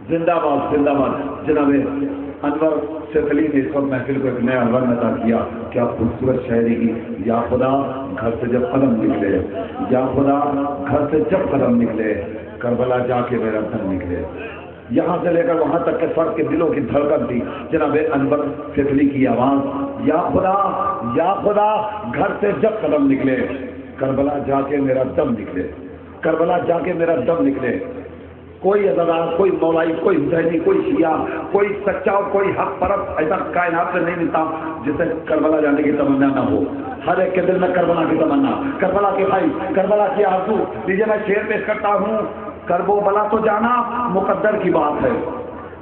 زندہ باد زندہ باد. جناب انور سیفلی نے اس وقت محفل کو ایک نیا رنگ عطا کیا. کیا خوبصورت شاعری کی. یا خدا گھر سے جب قدم نکلے, یا خدا گھر سے جب قدم نکلے, کربلا جا کے میرا دم نکلے. یہاں سے لے کر وہاں تک کے فرد کے دلوں کی دھڑکن تھی جناب انور سیفلی کی آواز. یا خدا گھر سے جب قدم نکلے, کربلا جا کے میرا دم نکلے, کربلا جا کے میرا دم نکلے. کوئی عزادار, کوئی مولائی, کوئی حسینی, کوئی شیعہ, کوئی سچا اور کوئی حق پرست ایسا کائنات میں نہیں ملتا جسے کربلا جانے کی تمنا نہ ہو. ہر ایک کے دل میں کربلا کی تمنا, کربلا کے بھائی, کربلا کی آرزو. لیجیے میں شعر پیش کرتا ہوں. کرب و بلا تو جانا مقدر کی بات ہے.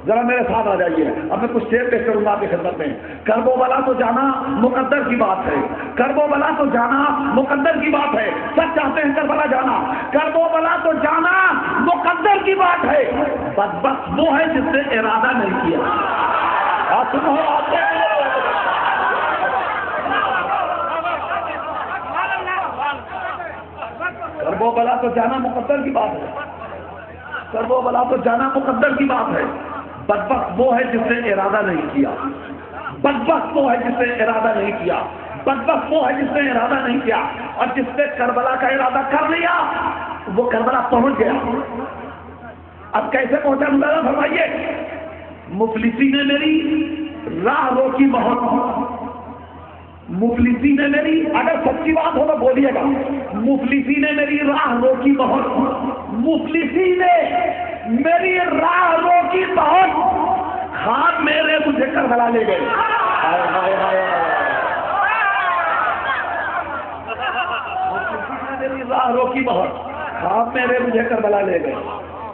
ذرا میرے ساتھ آ جائیے, اب میں کچھ شعر پیش کروں گا آپ کی خدمت میں. کرب و بلا تو جانا مقدر کی بات ہے, کرب و بلا تو جانا مقدر کی بات ہے. سب چاہتے ہیں کربلا جانا, کرب و بلا تو جانا مقدر کی بات ہے. بس وہ ہے جس نے ارادہ نہیں کیا. کرب و بلا تو جانا مقدر کی بات ہے, کرب و بلا تو جانا مقدر کی بات ہے. بدبخت وہ ہے جس نے ارادہ نہیں کیا, بدبخت وہ ہے جس نے ارادہ نہیں کیا, بدبخت وہ ہے جس نے ارادہ نہیں کیا. اور جس نے کربلا کا ارادہ کر لیا وہ کربلا پہنچ گیا. اب کیسے پہنچا اندازہ فرمائیے. مفلسی نے میری راہ روکی بہت, مفلسی نے میری, اگر سچی بات ہو تو بولیے گا, مفلسی نے میری راہ روکی بہت, مفلسی نے میری راہ روکی بہت, خواب میرے مجھے کربلا لے گئے. مفلسی نے میری راہ روکی بہت, خواب میرے مجھے کربلا لے گئے,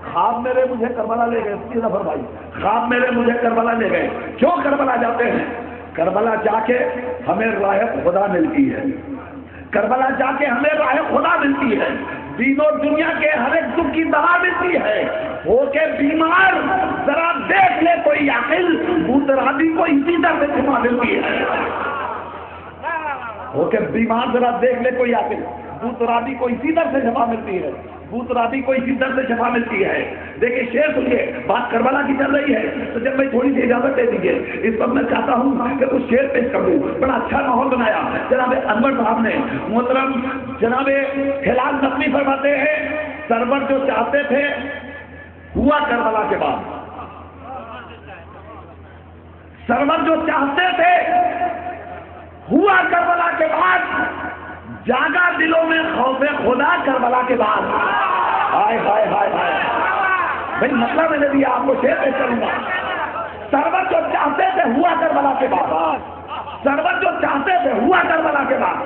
خواب میرے مجھے کربلا لے گئے. اس نفر بھائی, خواب میرے مجھے کربلا لے گئے. کیوں کربلا جاتے ہیں؟ کربلا جا کے ہمیں راہ خدا ملتی ہے, کربلا جا کے ہمیں راہ خدا ملتی ہے. دین و دنیا کے ہر ایک دکھ کی دوا ملتی ہے. ہو کے بیمار ذرا دیکھ لے کوئی عاقل, بوترادی کو اسی طرح سے شفا ملتی ہے. ہو کے بیمار ذرا دیکھ لے کوئی عاقل, بوترادی کو اسی طرح سے شفا ملتی ہے, بوترادی کو اسی طرح سے شفا ملتی ہے. دیکھیں شعر سنیے, بات کربلا کی چل رہی ہے تو جب میں تھوڑی سی اجازت دے دیجیے, اس وقت میں چاہتا ہوں کہ کچھ شعر پیش کر دوں. بڑا اچھا ماحول بنایا جناب انور صاحب نے. محترم جناب ہلال نقوی فرماتے ہیں, سرور جو چاہتے تھے ہوا کربلا کے بعد, سرور جو چاہتے تھے ہوا کربلا کے بعد, جاگا دلوں میں خوف خدا کربلا کے بعد. ہائے ہائے ہائے ہائے بھائی, مطلب میں نے دیا آپ کو, شعر پیش کروں گا. سرور جو چاہتے تھے ہوا کربلا کے بعد, سرور جو چاہتے تھے ہوا کربلا کے بعد,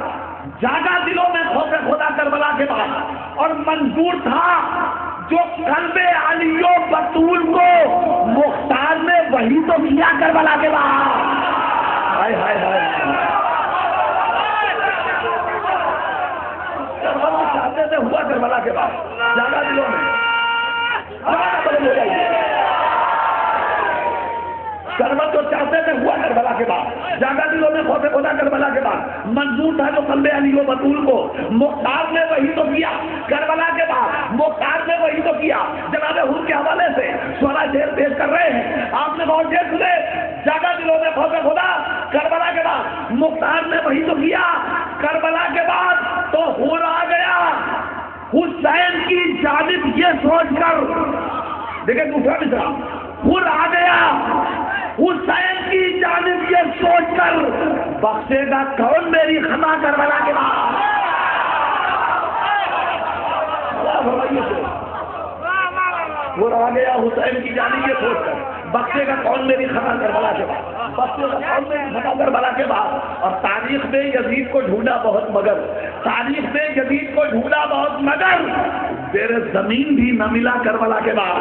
جاگا دلوں میں خوف خدا کربلا کے بعد. اور منظور تھا جو قلب علی و بطول کو مختار نے وہی تو کیا کربلا کے بعد. ہائے ہائے ہائے, چاہتے تھے ہوا کربلا کے بعد, جاگا دلوں میں بدل ہو جائیے. سرور جو چاہتے تھے ہوا کربلا کے بعد, جاگا دلوں میں خوف خدا کربلا کے بعد. منظور تھا جو قلب علی و بطول کو مختار نے وہی تو کیا کربلا کے بعد, مختار نے وہی تو کیا. جناب حور کے حوالے سے سورہ شعر پیش کر رہے ہیں, آپ نے بہت شعر سنے. جاگا دلوں میں خوف خدا کربلا کے بعد, مختار نے وہی تو کیا کربلا کے بعد. تو حور آ گیا حسین کی جانب یہ سوچ کر, دیکھیں دوسرا مصرع, حور آ گیا حسین کی جانب یہ سوچ کر بخشے گا کون میری خطا کربلا کے بعد. حور آ گیا حسین کی جانب یہ سوچ کر بخشے گا کون میری خطا کربلا کے بعد, بخشے گا کون میری خطا کربلا کے بعد. اور تاریخ میں یزید کو ڈھونڈا بہت مگر, تاریخ میں یزید کو ڈھونڈا بہت مگر زیر زمین بھی نہ ملا کربلا کے بعد.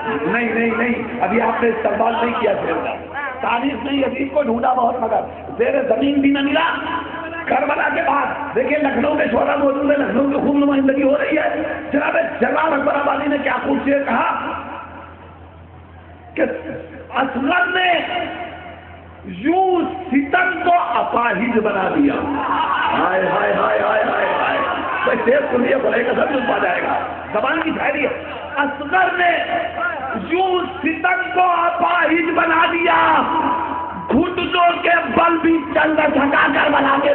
نہیں نہیں نہیں, ابھی آپ نے استقبال نہیں کیا شعر کا. تاریخ میں یزید کو ڈھونڈا بہت مگر زیر زمین بھی نہ ملا کربلا کے بعد. دیکھیں لکھنؤ میں شعرا موجود ہے, لکھنؤ کی خوب نمائندگی ہو رہی ہے. جناب جلال اکبر آبادی نے کیا خوب شعر کہا کہ اصغر نے یوں ستم کو اپاہج بنا دیا. ہائے ہائے ہائے ہائے ہائے ہائے, کوئی شعر سنیے بھلے کا سب پا جائے گا. زبان کی شاعری ہے. اصغر نے یوں ستم کو اپاہج بنا دیا، گھٹنوں کے بل بھی چل جھکا کر بنا کے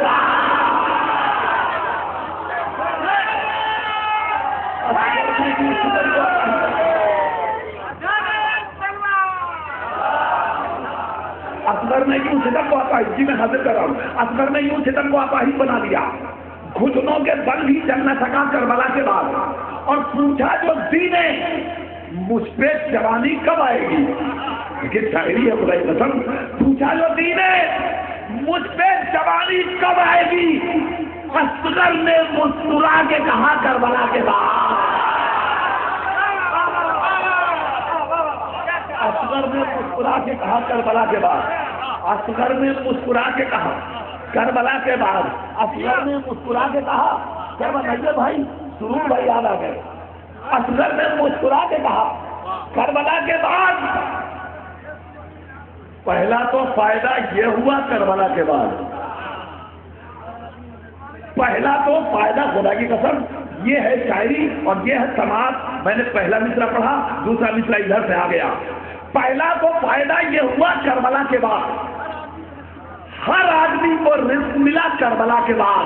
اصغر نے یوں ستم کو اپاہج، جی میں حاضر کر رہا ہوں، اصغر نے یوں ستم کو اپاہج بنا دیا، گھٹنوں کے بل بھی چلنا تھکا کربلا کے بعد، اور پوچھا جو دینے مجھ پہ جوانی کب آئے گی؟ لیکن شاعری ہے خدائی قسم، پوچھا جو دینے مجھ پہ جوانی کب آئے گی؟ اصغر نے مسکرا کے کہا کربلا کے بعد، اصغر نے مسکرا کے کہا کربلا کے بعد، اصغر نے مسکرا کے کہا کربلا کے بعد، اصغر نے مسکرا کے کہا کربلا بھائی سرور بھائی یاد آ گئے، اصغر نے مسکرا کے کہا کربلا کے بعد، پہلا تو فائدہ یہ ہوا کربلا کے بعد، پہلا تو فائدہ خدا کی قسم یہ ہے شاعری اور یہ ہے سماعت، میں نے پہلا مصرع پڑھا، دوسرا مصرع ادھر سے آ گیا، پہلا تو فائدہ یہ ہوا کربلا کے بعد، ہر آدمی کو رزق ملا کربلا کے بعد،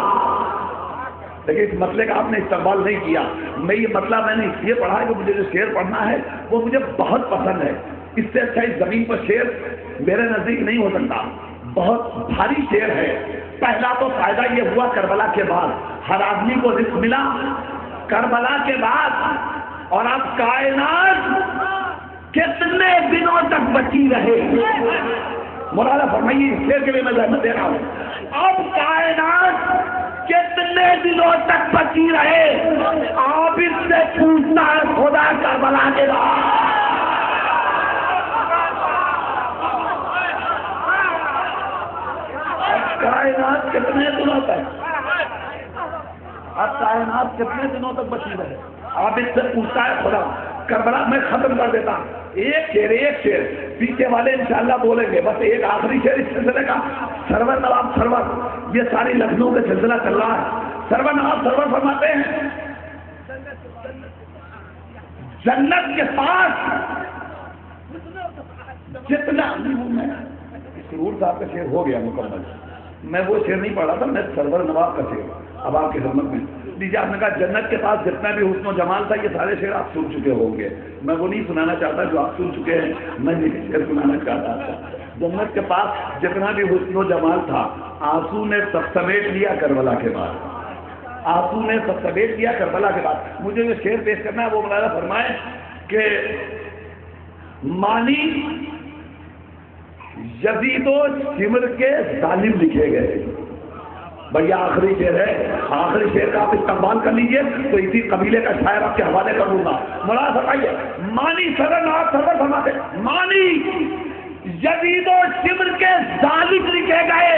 لیکن اس مسئلے کا آپ نے استقبال نہیں کیا، میں یہ مسئلہ میں نے اس لیے پڑھا ہے کہ مجھے جو شعر پڑھنا ہے وہ مجھے بہت پسند ہے، اس سے اچھا اس زمین پر شعر میرے نزدیک نہیں ہو سکتا، بہت بھاری شعر ہے۔ پہلا تو فائدہ یہ ہوا کربلا کے بعد، ہر آدمی کو رزق ملا کربلا کے بعد، اور اب کائنات کتنے دنوں تک بچی رہے، مولانا فرمائیے اس شعر کے لیے میں زحمت دے رہا ہوں، اب کائنات کتنے دنوں تک بچی رہے، آپ اس سے پوچھتا ہے خدا کربلا کے بعد، کائنات کتنے دنوں تک، اب کائنات کتنے دنوں تک بچی رہے، آپ اس سے پوچھتا ہے خدا کربلا۔ میں ختم کر دیتا ایک شعر پیچھے والے انشاءاللہ بولیں گے، بس ایک آخری شعر اس سلسلے کا، سرور نواب سرور، یہ ساری لکھنؤ کا سلسلہ چل رہا ہے، سرور نواب سرور فرماتے ہیں جنت کے پاس جتنا، سرور صاحب کا شعر ہو گیا مکمل، میں وہ شعر نہیں پڑھ رہا تھا، میں سرور نواب کا شعر اب آپ کی خدمت میں دیجیے۔ آپ نے کہا جنت کے پاس جتنا بھی حسن و جمال تھا، یہ سارے شعر آپ سن چکے ہوں گے، میں وہ نہیں سنانا چاہتا جو آپ سن چکے ہیں، میں یہ شعر سنانا چاہتا تھا۔ جنت کے پاس جتنا بھی حسن و جمال تھا، آنسو نے سب سمیٹ لیا کربلا کے بعد، آنسو نے سب سمیٹ لیا کربلا کے بعد۔ مجھے جو شعر پیش کرنا ہے وہ مولانا فرمائے کہ مانی یزید و شمر کے ظالم لکھے گئے، بھیا آخری شعر ہے، آخری شعر کا آپ استقبال کر لیجئے، تو اسی قبیلے کا شاعر آپ کے حوالے کر دوں گا، مولانا فرمائیے مانی سرور نواب سرور فرماتے مانی یزید و شمر کے ظالم لکھے گئے،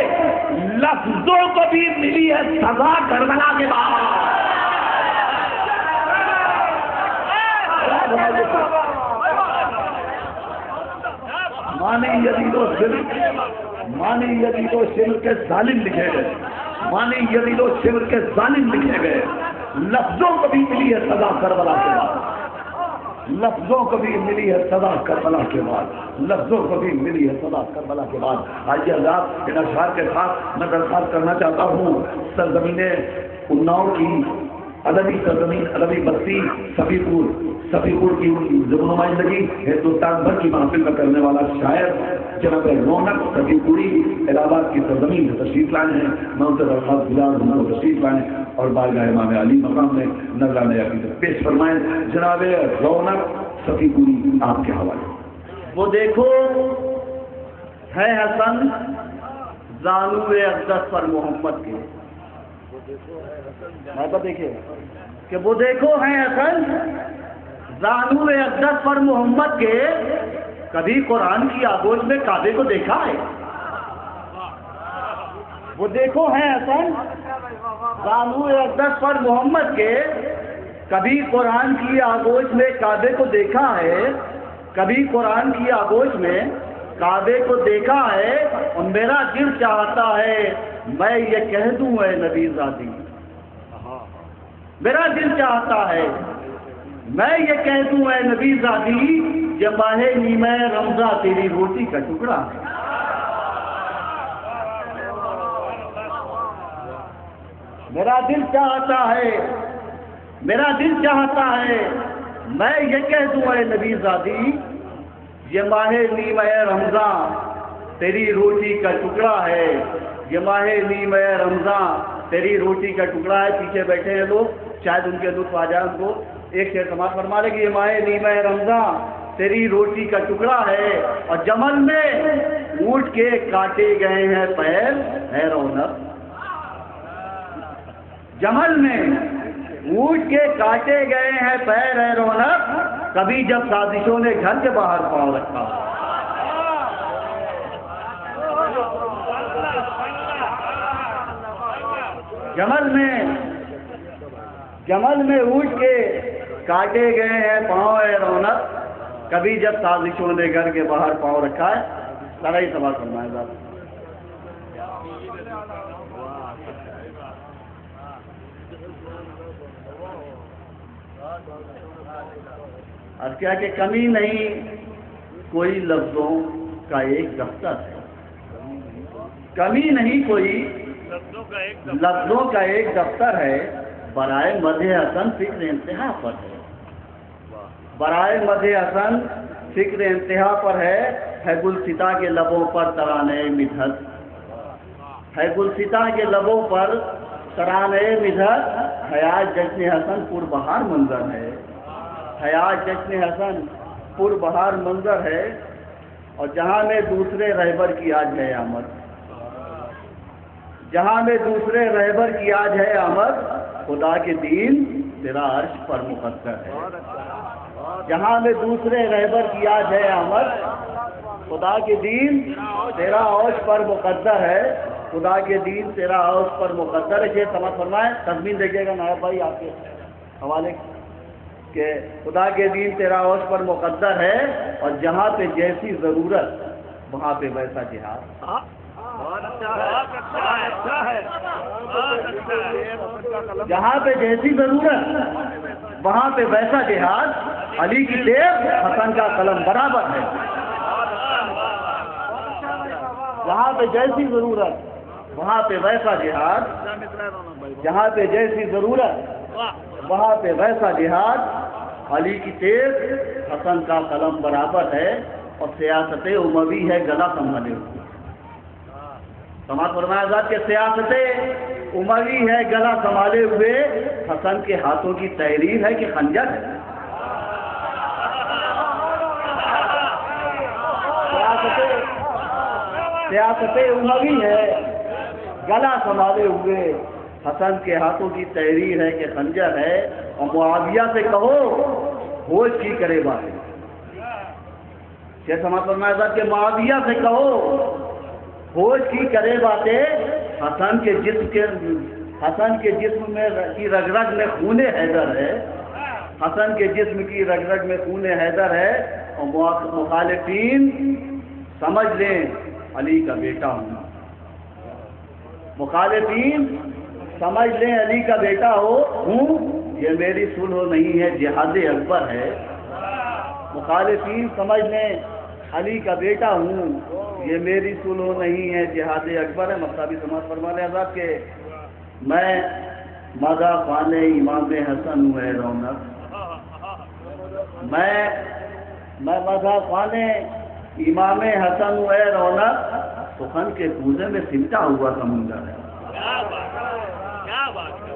لفظوں کو بھی ملی ہے سزا کربلا کے بعد، مانی یزید و شمر کے ظالم لکھے گئے، مانی یزید و شمر کے ظالم لکھے گئے، لفظوں کو بھی ملی ہے سزا کربلا کے بعد، لفظوں کو بھی ملی ہے سزا کربلا کے بعد، لفظوں کو بھی ملی ہے سزا کربلا کے بعد۔ آئیے حضرات ان اشعار کے ساتھ میں درخواست کرنا چاہتا ہوں سرزمین اناؤ کی ادبی سرزمین، ادبی بستی صفی پور کی نمائندگی ہندوستان بھر کی محفل میں کرنے والا شاعر جناب رونق صفی پوری الہ آباد کی سرزمین سے تشریف لائے ہیں، میں ان سے درخواست گزار ہوں وہ تشریف لائیں اور بارگاہ امام علی مقام میں نذرانہ عقیدت پیش فرمائیں۔ جناب رونق صفی پوری آپ کے حوالے۔ وہ دیکھو ہے حسن زانو اقدس پر محمد کے، دیکھیے کہ وہ دیکھو ہے حسن زانو اقدس پر محمد کے، کبھی قرآن کی آغوش میں کعبے کو دیکھا ہے؟ وہ دیکھو ہے حسن زانو اقدس پر محمد کے، کبھی قرآن کی آغوش میں کعبے کو دیکھا ہے؟ کبھی قرآن کی آغوش میں کعبے کو دیکھا ہے؟ اور میرا دل چاہتا ہے میں یہ کہہ دوں اے نبی زادی، میرا دل چاہتا ہے میں یہ کہہ دوں اے نبی زادی یہ ماہ نیمہ رمضان تیری روٹی کا ٹکڑا ہے۔ میرا دل چاہتا ہے میں یہ کہہ دوں اے نبی زادی یہ ماہ نیمہ رمضان تیری روٹی کا ٹکڑا ہے، یہ ماہ نیمہ رمضان تیری روٹی کا ٹکڑا ہے۔ پیچھے بیٹھے ہیں لوگ، شاید ان کے لطف آ جائے، ان کو ایک شعر سماعت فرما لے کہ یہ ماہ نیمہ رمضان تیری روٹی کا ٹکڑا ہے، اور جمل میں اونٹ کے کاٹے گئے ہیں پیر ہے رونق۔ جمل میں اونٹ کے کاٹے گئے ہیں پیر ہے رونق، کبھی جب سازشوں نے گھر کے باہر پاؤں رکھا۔ جمل میں اونٹ کے کاٹے گئے ہیں پاؤں ہے رونق، کبھی جب سازشوں نے گھر کے باہر پاؤں رکھا ہے۔ سارا ہی سوال کرنا ہے صاحب۔ اور کیا کہ کمی نہیں کوئی لفظوں کا ایک دفتر ہے، کمی نہیں کوئی لفظوں کا ایک دفتر ہے، برائے مدح حسن فکر انتہا پر ہے، برائے مدح حسن فکر انتہا پر ہے گلستا کے لبوں پر ترانے مدحت، ہے گلستا کے لبوں پر ترانے مدحت، حیات جشن حسن پر بہار منظر ہے، حیات جشن حسن پر بہار منظر ہے، اور جہاں میں دوسرے رہبر کی آج ہے آمد، جہاں میں دوسرے رہبر کی آج ہے آمد، خدا کے دین تیرا عرش پر مقدر ہے، جہاں میں دوسرے رہبر کی آج ہے آمد، خدا کے دین تیرا عرش پر مقدر ہے، خدا کے دین تیرا عرش پر مقدر ہے۔ یہ سمجھ فرمائیں، تضمین دیکھیے گا نائب بھائی آپ کے حوالے کہ خدا کے دین تیرا عرش پر مقدر ہے، اور جہاں پہ جیسی ضرورت وہاں پہ ویسا جہاد، جہاں پہ جیسی ضرورت وہاں پہ ویسا جہاد، علی کی تیغ حسن کا قلم برابر ہے، جہاں پہ جیسی ضرورت وہاں پہ ویسا جہاد، جہاں پہ جیسی ضرورت وہاں پہ ویسا جہاد، علی کی تیغ حسن کا قلم برابر ہے، اور سیاست اموی ہے گلا سنبھالے ہوئے۔ سماعت فرمایا ذات کہ سیاست اموی ہے گلا سنبھالے ہوئے، حسن کے ہاتھوں کی تحریر ہے کہ خنجر ہے، سیاست اموی ہے گلا سنبھالے ہوئے، حسن کے ہاتھوں کی تحریر ہے کہ خنجر ہے، اور معاویہ سے کہو ہوش کی کرے باتیں، کیا سماعت فرمایا ذات کہ معاویہ سے کہو ہوش کی کرے باتیں، حسن کے جسم میں کی رگ رگ میں خون حیدر ہے، حسن کے جسم کی رگ رگ میں خون حیدر ہے، اور مخالفین سمجھ لیں علی کا بیٹا ہوں، مخالفین سمجھ لیں علی کا بیٹا ہوں، یہ میری صلح نہیں ہے جہاد اکبر ہے، مخالفین سمجھ لیں علی کا بیٹا ہوں، یہ میری صلح نہیں ہے جہاد اکبر ہے۔ مصابی سماعت فرما لیں حضرات کہ میں مدح خوان امام حسن ہوں اے رونق، میں مدح خوان امام حسن ہوں اے رونق، سخن کے کوزے میں سمٹا ہوا سمندر ہے، کیا بات ہے، کیا بات ہے۔